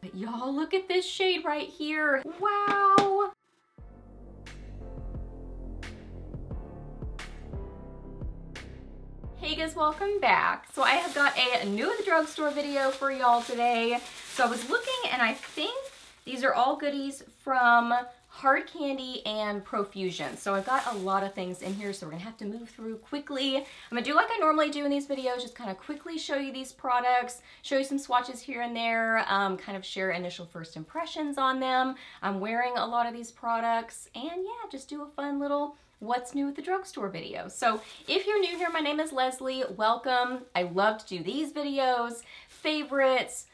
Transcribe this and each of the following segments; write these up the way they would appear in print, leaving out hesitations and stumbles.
But y'all, look at this shade right here. Wow. Hey guys, welcome back. So I have got a new at the drugstore video for y'all today. So I was looking and I think these are all goodies from Hard Candy and Profusion. So I've got a lot of things in here, so we're gonna have to move through quickly. I'm gonna do like I normally do in these videos, just kind of quickly show you these products, show you some swatches here and there, kind of share initial first impressions on them. I'm wearing a lot of these products, and yeah, just do a fun little what's new at the drugstore video. So if you're new here, my name is Leslie. Welcome. I love to do these videos, favorites,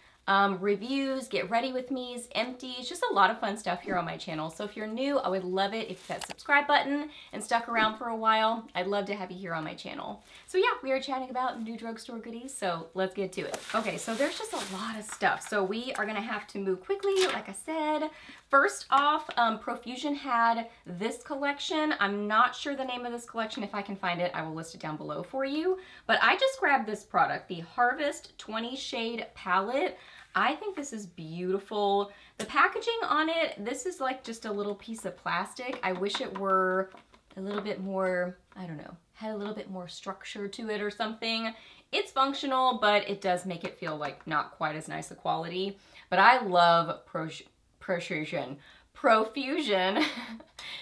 reviews, get ready with me's, empties, just a lot of fun stuff here on my channel. So if you're new, I would love it if you hit that subscribe button and stuck around for a while. I'd love to have you here on my channel. So yeah, we are chatting about new drugstore goodies, so let's get to it. Okay, so there's just a lot of stuff. So we are gonna have to move quickly, like I said. First off, Profusion had this collection. I'm not sure the name of this collection. If I can find it, I will list it down below for you. But I just grabbed this product, the Harvest 20 Shade Palette. I think this is beautiful. The packaging on it, this is like just a little piece of plastic. I wish it were a little bit more, I don't know, had a little bit more structure to it or something. It's functional, but it does make it feel like not quite as nice a quality. But I love Profusion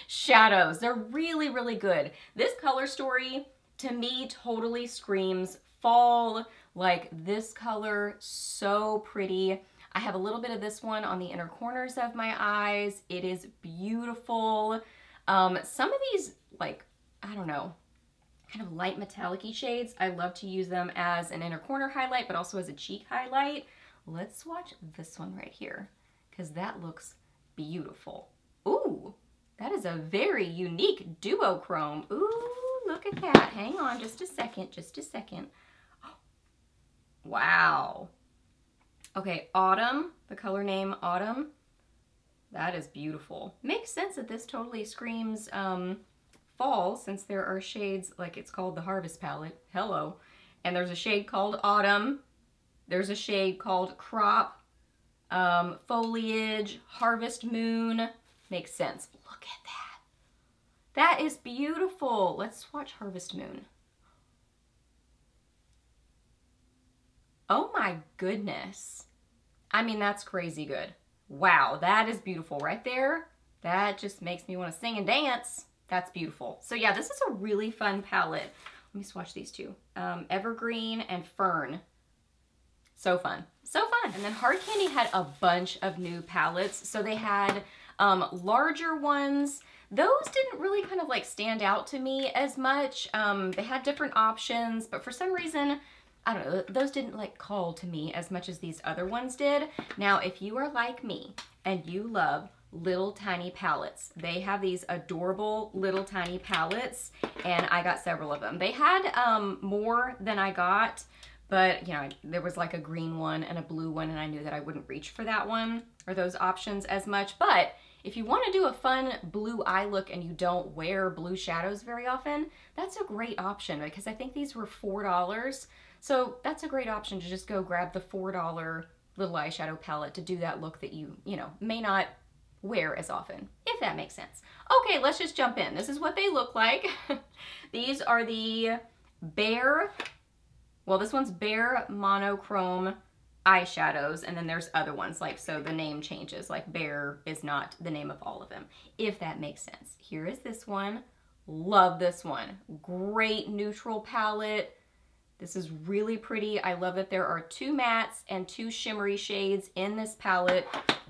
shadows. They're really, really good. This color story to me totally screams fall. Like this color, so pretty. I have a little bit of this one on the inner corners of my eyes. It is beautiful. Some of these, like, I don't know, kind of light metallic-y shades, I love to use them as an inner corner highlight, but also as a cheek highlight. Let's swatch this one right here, because that looks beautiful. Ooh, that is a very unique duochrome. Ooh, look at that. Hang on just a second, just a second. Wow. Okay, Autumn, the color name Autumn. That is beautiful. Makes sense that this totally screams fall, since there are shades, like it's called the Harvest Palette. Hello. And there's a shade called Autumn. There's a shade called Crop, Foliage, Harvest Moon. Makes sense. Look at that. That is beautiful. Let's swatch Harvest Moon. Oh my goodness. I mean, that's crazy good. Wow, that is beautiful right there. That just makes me want to sing and dance. That's beautiful. So yeah, this is a really fun palette. Let me swatch these two. Evergreen and Fern. So fun. So fun. And then Hard Candy had a bunch of new palettes. So they had larger ones. Those didn't really kind of like stand out to me as much. They had different options, but for some reason, I don't know, those didn't like call to me as much as these other ones did. Now, if you are like me and you love little tiny palettes, they have these adorable little tiny palettes, and I got several of them. They had more than I got, but you know, there was like a green one and a blue one, and I knew that I wouldn't reach for that one or those options as much. But if you want to do a fun blue eye look and you don't wear blue shadows very often, that's a great option, because I think these were $4. So that's a great option to just go grab the $4 little eyeshadow palette to do that look that you know, may not wear as often, if that makes sense. Okay, let's just jump in. This is what they look like. These are the Bare, well, this one's Bare Monochrome eyeshadows, and then there's other ones, like, so the name changes, like Bare is not the name of all of them, if that makes sense. Here is this one. Love this one. Great neutral palette. This is really pretty. I love that there are 2 mattes and 2 shimmery shades in this palette.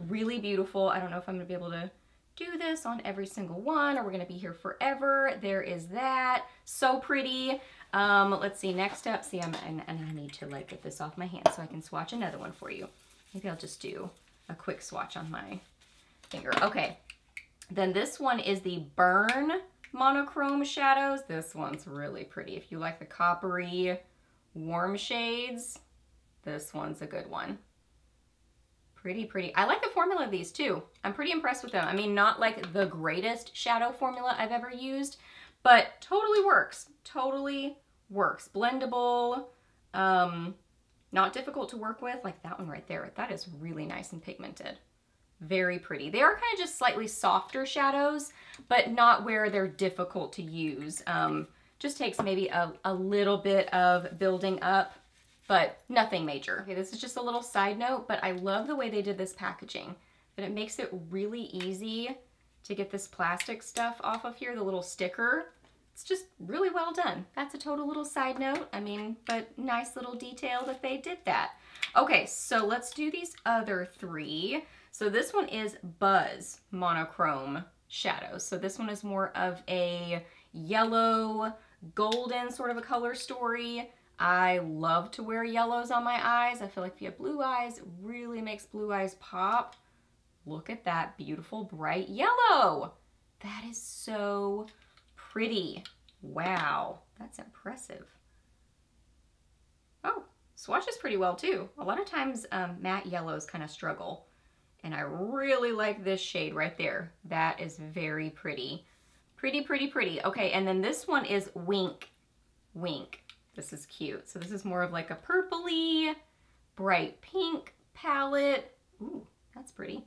Really beautiful. I don't know if I'm gonna be able to do this on every single one, or we're gonna be here forever. There is that. So pretty. Let's see, next up, see, and I need to like get this off my hand so I can swatch another one for you. Maybe I'll just do a quick swatch on my finger. Okay, then this one is the Burn Monochrome Shadows. This one's really pretty. If you like the coppery, warm shades, this one's a good one. Pretty, pretty. I like the formula of these too. I'm pretty impressed with them. I mean, not like the greatest shadow formula I've ever used, but totally works. Totally works. Blendable, Not difficult to work with, like that one right there. That is really nice and pigmented. Very pretty. They are kind of just slightly softer shadows, but not where they're difficult to use. Just takes maybe a little bit of building up, but nothing major. Okay, this is just a little side note, but I love the way they did this packaging. That it makes it really easy to get this plastic stuff off of here, the little sticker. It's just really well done. That's a total little side note. I mean, but nice little detail that they did that. Okay, so let's do these other three. So this one is Buzz Monochrome Shadow. So this one is more of a yellow, golden sort of a color story. I love to wear yellows on my eyes. I feel like if you have blue eyes, it really makes blue eyes pop. Look at that beautiful bright yellow. That is so pretty. Wow, that's impressive. Oh, swatches pretty well too. A lot of times matte yellows kind of struggle. And I really like this shade right there. That is very pretty. Pretty, pretty, pretty. Okay, and then this one is Wink. Wink. This is cute. So this is more of like a purpley, bright pink palette. Ooh, that's pretty.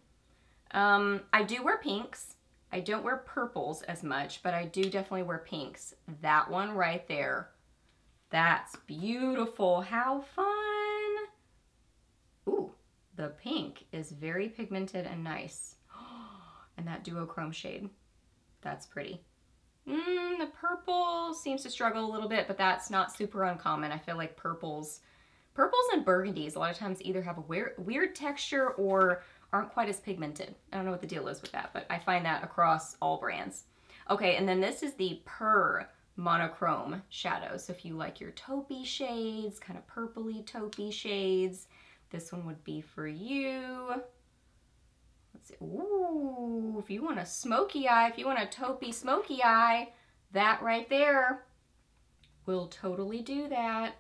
I do wear pinks. I don't wear purples as much, but I do definitely wear pinks. That one right there. That's beautiful. How fun. Ooh, the pink is very pigmented and nice. And that duochrome shade. That's pretty. The purple seems to struggle a little bit, but that's not super uncommon. I feel like purples and burgundies a lot of times either have a weird texture or aren't quite as pigmented. I don't know what the deal is with that, but I find that across all brands. Okay, and then this is the Per Monochrome Shadow. So if you like your taupey shades, kind of purpley taupey shades, this one would be for you. Let's see. Ooh, if you want a smoky eye, if you want a taupey smoky eye, that right there will totally do that.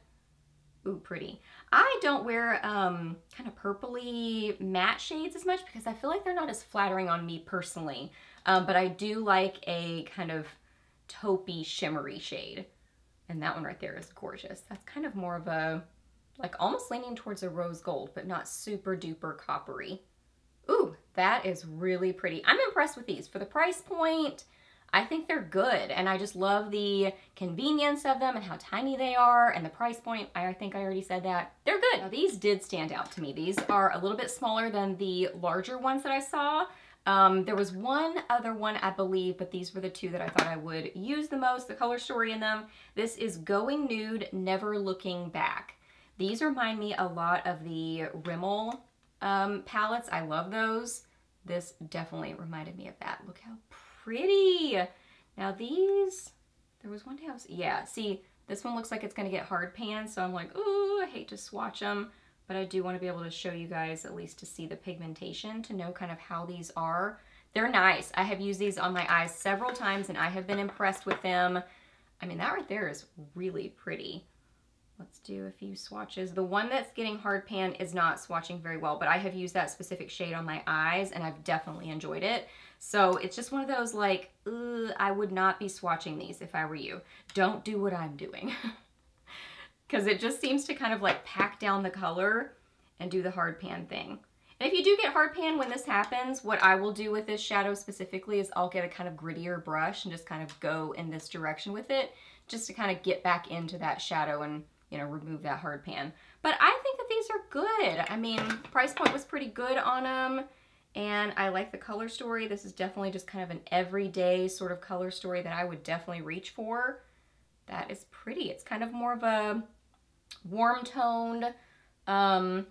Ooh, pretty. I don't wear kind of purpley matte shades as much because I feel like they're not as flattering on me personally. But I do like a kind of taupey shimmery shade. And that one right there is gorgeous. That's kind of more of a, like almost leaning towards a rose gold, but not super duper coppery. Ooh, that is really pretty. I'm impressed with these. For the price point, I think they're good, and I just love the convenience of them and how tiny they are, and the price point, I think I already said that. They're good. Now, these did stand out to me. These are a little bit smaller than the larger ones that I saw. There was one other one, I believe, but these were the two that I thought I would use the most, the color story in them. This is Going Nude, Never Looking Back. These remind me a lot of the Rimmel palettes. I love those. This definitely reminded me of that. Look how pretty. Now these, there was one day I was, yeah, see, this one looks like it's gonna get hard pan, so I'm like, ooh, I hate to swatch them, but I do want to be able to show you guys at least to see the pigmentation, to know kind of how these are. They're nice. I have used these on my eyes several times and I have been impressed with them. I mean, that right there is really pretty. Let's do a few swatches. The one that's getting hard pan is not swatching very well, but I have used that specific shade on my eyes and I've definitely enjoyed it. So it's just one of those like, I would not be swatching these if I were you. Don't do what I'm doing. Because it just seems to kind of like pack down the color and do the hard pan thing. And if you do get hard pan when this happens, what I will do with this shadow specifically is I'll get a kind of grittier brush and just kind of go in this direction with it, just to kind of get back into that shadow and, you know, remove that hard pan. But I think that these are good. I mean, price point was pretty good on them. And I like the color story. This is definitely just kind of an everyday sort of color story that I would definitely reach for. That is pretty. It's kind of more of a warm toned, kind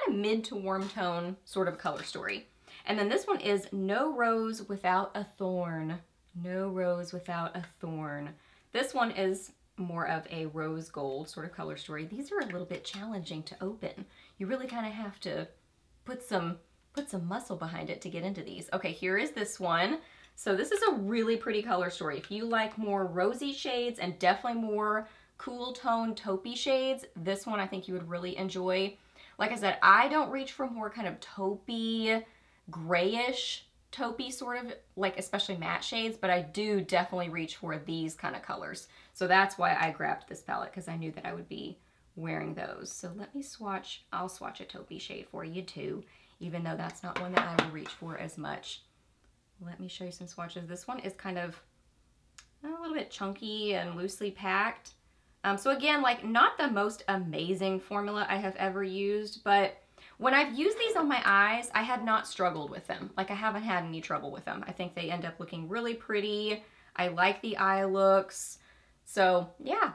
of mid to warm tone sort of color story. And then this one is No Rose Without a Thorn. No Rose Without a Thorn. This one is more of a rose gold sort of color story. These are a little bit challenging to open. You really kind of have to put some muscle behind it to get into these. Okay, here is this one. So this is a really pretty color story. If you like more rosy shades and definitely more cool tone taupey shades, this one I think you would really enjoy. Like I said, I don't reach for more kind of taupey, grayish taupey sort of, like especially matte shades, but I do definitely reach for these kind of colors. So that's why I grabbed this palette, because I knew that I would be wearing those. So let me swatch, I'll swatch a taupey shade for you too, even though that's not one that I will reach for as much. Let me show you some swatches. This one is kind of a little bit chunky and loosely packed. So again, like not the most amazing formula I have ever used, but when I've used these on my eyes, I have not struggled with them. Like I haven't had any trouble with them. I think they end up looking really pretty. I like the eye looks. So yeah,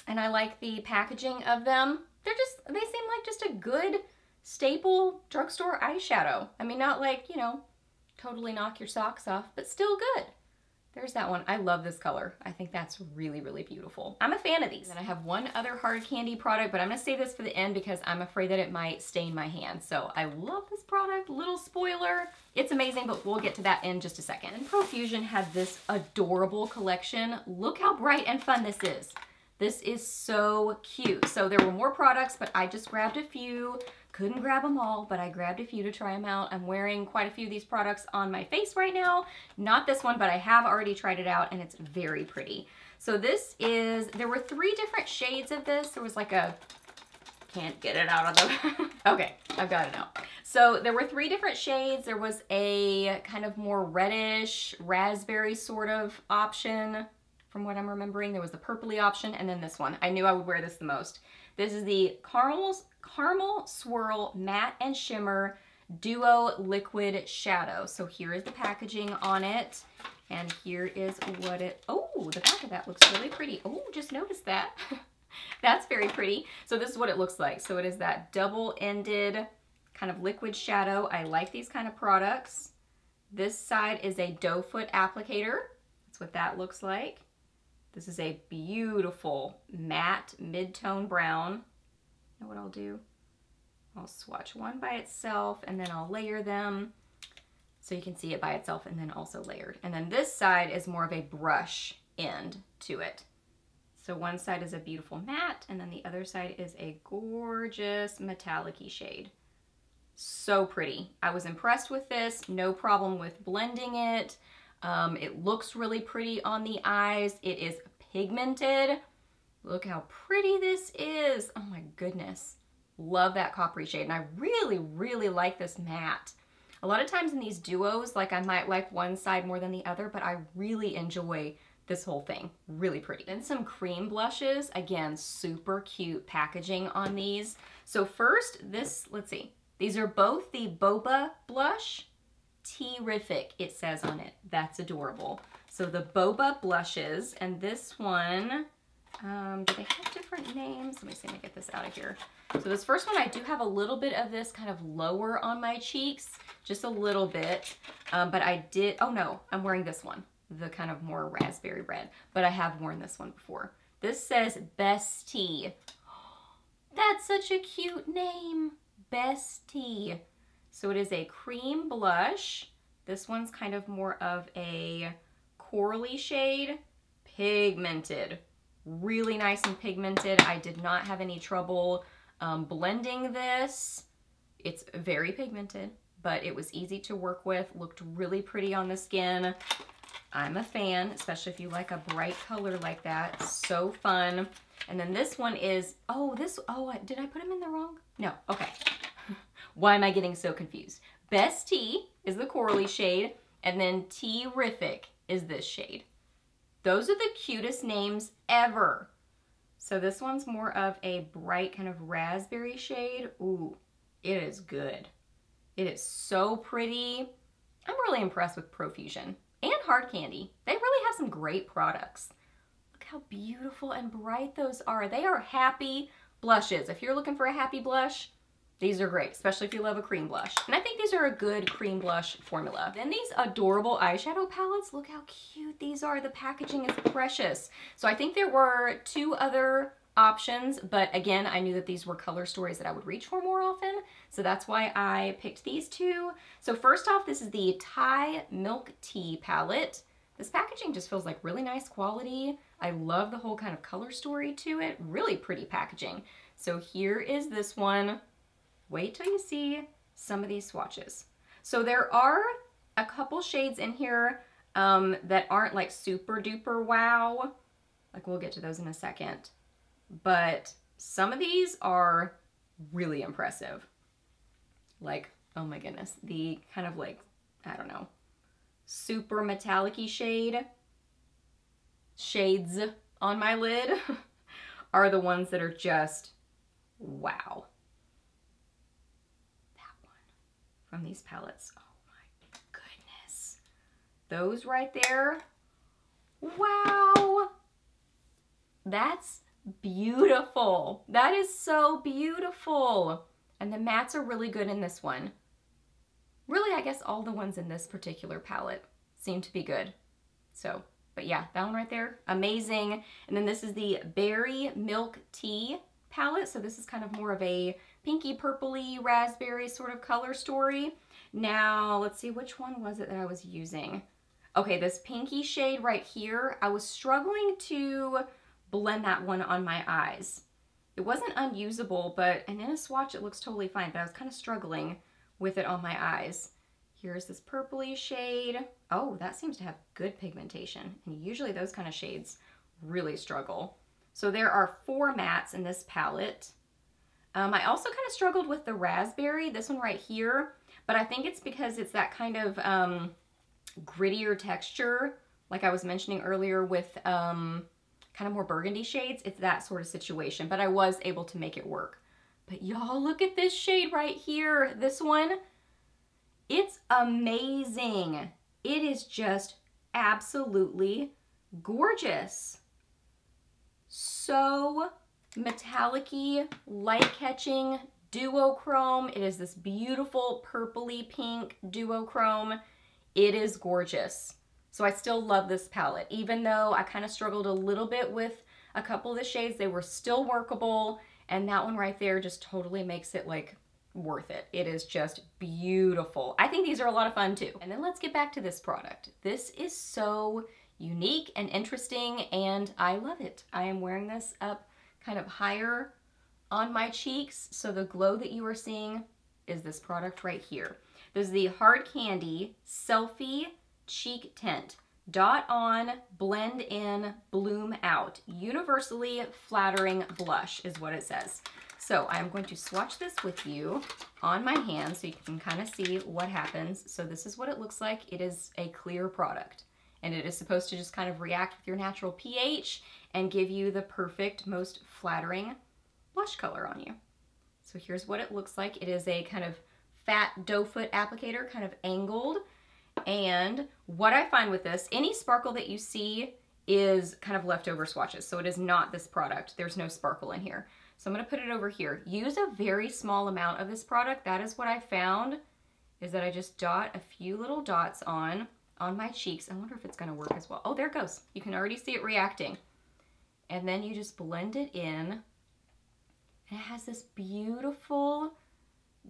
and I like the packaging of them. They seem like just a good staple drugstore eyeshadow. I mean, not like, you know, totally knock your socks off, but still good. There's that one. I love this color. I think that's really, really beautiful. I'm a fan of these. And I have one other hard candy product, but I'm gonna save this for the end because I'm afraid that it might stain my hand. So I love this product, little spoiler. It's amazing, but we'll get to that in just a second. And Profusion had this adorable collection. Look how bright and fun this is. This is so cute. So there were more products, but I just grabbed a few. Couldn't grab them all, but I grabbed a few to try them out. I'm wearing quite a few of these products on my face right now. Not this one, but I have already tried it out and it's very pretty. So this is, there were 3 different shades of this. There was like a, can't get it out of the, okay, I've got it out. So there were 3 different shades. There was a kind of more reddish, raspberry sort of option. From what I'm remembering, there was the purpley option and then this one. I knew I would wear this the most. This is the Caramel Swirl Matte and Shimmer Duo Liquid Shadow. So here is the packaging on it. And here is what it, oh, the back of that looks really pretty. Oh, just noticed that. That's very pretty. So this is what it looks like. So it is that double-ended kind of liquid shadow. I like these kind of products. This side is a doe foot applicator. That's what that looks like. This is a beautiful matte mid-tone brown. You know what I'll do? I'll swatch one by itself and then I'll layer them so you can see it by itself and then also layered. And then this side is more of a brush end to it. So one side is a beautiful matte and then the other side is a gorgeous metallic-y shade. So pretty. I was impressed with this. No problem with blending it. It looks really pretty on the eyes. It is pigmented. Look how pretty this is. Oh my goodness. Love that coppery shade. And I really, really like this matte. A lot of times in these duos, like I might like one side more than the other, but I really enjoy this whole thing. Really pretty. Then some cream blushes. Again, super cute packaging on these. So first, this, let's see. These are both the Boba Blush. Terrific, it says on it. That's adorable. So the Boba Blushes, and this one, do they have different names? Let me see, let me get this out of here. So this first one, I do have a little bit of this kind of lower on my cheeks, just a little bit, but I did, oh no, I'm wearing this one, the kind of more raspberry red, but I have worn this one before. This says Bestie. That's such a cute name, Bestie. So it is a cream blush. This one's kind of more of a corally shade, pigmented. Really nice and pigmented. I did not have any trouble blending this. It's very pigmented, but it was easy to work with. Looked really pretty on the skin. I'm a fan, especially if you like a bright color like that. So fun. And then this one is, did I put them in the wrong? No, okay. Why am I getting so confused? Bestie is the corally shade, and then Terrific is this shade. Those are the cutest names ever. So this one's more of a bright kind of raspberry shade. Ooh, it is good. It is so pretty. I'm really impressed with Profusion and Hard Candy. They really have some great products. Look how beautiful and bright those are. They are happy blushes. If you're looking for a happy blush, these are great, especially if you love a cream blush. And I think these are a good cream blush formula. Then these adorable eyeshadow palettes, look how cute these are. The packaging is precious. So I think there were 2 other options, but again, I knew that these were color stories that I would reach for more often. So that's why I picked these 2. So first off, this is the Thai Milk Tea palette. This packaging just feels like really nice quality. I love the whole kind of color story to it. Really pretty packaging. So here is this one. Wait till you see some of these swatches. So there are a couple shades in here that aren't like super duper wow. Like we'll get to those in a second. But Some of these are really impressive. Like, oh my goodness, the kind of like, I don't know, super metallic-y shades on my lid are the ones that are just, wow. That one from these palettes, oh my goodness. Those right there, wow. That's beautiful. That is so beautiful. And the mattes are really good in this one. Really, I guess all the ones in this particular palette seem to be good. So, but yeah, that one right there, amazing. And then this is the Berry Milk Tea palette. So this is kind of more of a pinky purpley raspberry sort of color story. Now, let's see, which one was it that I was using? Okay, this pinky shade right here, I was struggling to blend that one on my eyes. It wasn't unusable, but, and in a swatch it looks totally fine, but I was kind of struggling with it on my eyes. Here's this purpley shade. Oh, that seems to have good pigmentation. And usually those kind of shades really struggle. So there are 4 mattes in this palette. I also kind of struggled with the raspberry, this one right here, but I think it's because it's that kind of grittier texture, like I was mentioning earlier with kind of more burgundy shades. It's that sort of situation, but I was able to make it work. But y'all, look at this shade right here. This one, it's amazing. It is just absolutely gorgeous. So metallic-y, light-catching duochrome. It is this beautiful purpley pink duochrome. It is gorgeous. So I still love this palette. Even though I kind of struggled a little bit with a couple of the shades, they were still workable. And that one right there just totally makes it like worth it. It is just beautiful. I think these are a lot of fun too. And then let's get back to this product. This is so unique and interesting and I love it. I am wearing this up kind of higher on my cheeks. So the glow that you are seeing is this product right here. This is the Hard Candy Selfie Cheek Tint. Dot on, blend in, bloom out. Universally flattering blush is what it says. So I'm going to swatch this with you on my hand so you can kind of see what happens. So this is what it looks like. It is a clear product and it is supposed to just kind of react with your natural pH and give you the perfect, most flattering blush color on you. So here's what it looks like. It is a kind of fat doe foot applicator, kind of angled. And what I find with this, any sparkle that you see is kind of leftover swatches. So it is not this product. There's no sparkle in here. So I'm going to put it over here. Use a very small amount of this product. That is what I found, is that I just dot a few little dots on my cheeks. I wonder if it's going to work as well. Oh, there it goes. You can already see it reacting. And then you just blend it in. And it has this beautiful,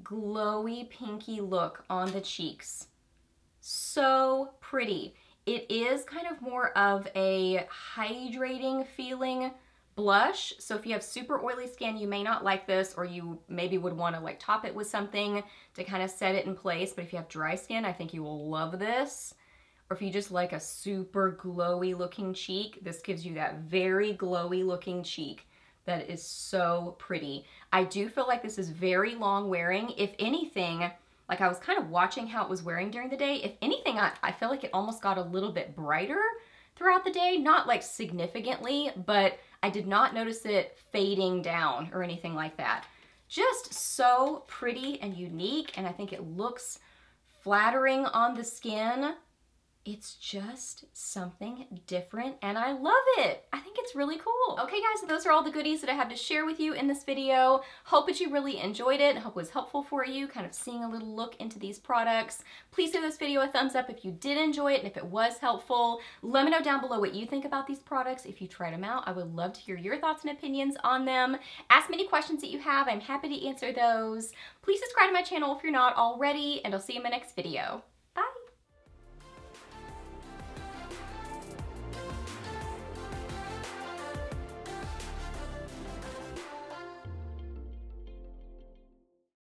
glowy, pinky look on the cheeks. So pretty. It is kind of more of a hydrating feeling blush. So if you have super oily skin, you may not like this, or you maybe would want to like top it with something to kind of set it in place. But if you have dry skin, I think you will love this. Or if you just like a super glowy looking cheek, this gives you that very glowy looking cheek. That is so pretty. I do feel like this is very long wearing. If anything, like I was kind of watching how it was wearing during the day. If anything, I feel like it almost got a little bit brighter throughout the day. Not like significantly, but I did not notice it fading down or anything like that. Just so pretty and unique, and I think it looks flattering on the skin. It's just something different and I love it. I think it's really cool. Okay guys, so those are all the goodies that I have to share with you in this video. Hope that you really enjoyed it and hope it was helpful for you, kind of seeing a little look into these products. Please give this video a thumbs up if you did enjoy it and if it was helpful. Let me know down below what you think about these products. If you tried them out, I would love to hear your thoughts and opinions on them. Ask me any questions that you have. I'm happy to answer those. Please subscribe to my channel if you're not already, and I'll see you in my next video.